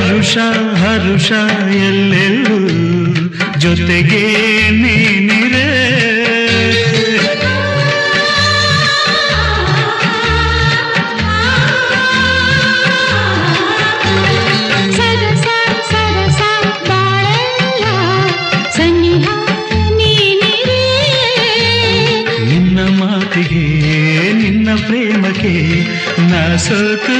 ಹರುಷ ಹರುಷ ಎಲ್ಲೆಲ್ಲೂ ಜೊತೆಗೆ ನೀನಿರೆ. ಸರಸ ಸರಸ ಬಾಳೆಲ್ಲ ಸನಿಹ ನೀನಿರೆ. ನಿನ್ನ ಮಾತಿಗೆ ನಿನ್ನ ಪ್ರೇಮಕ್ಕೆ ನಾ ಸೋತು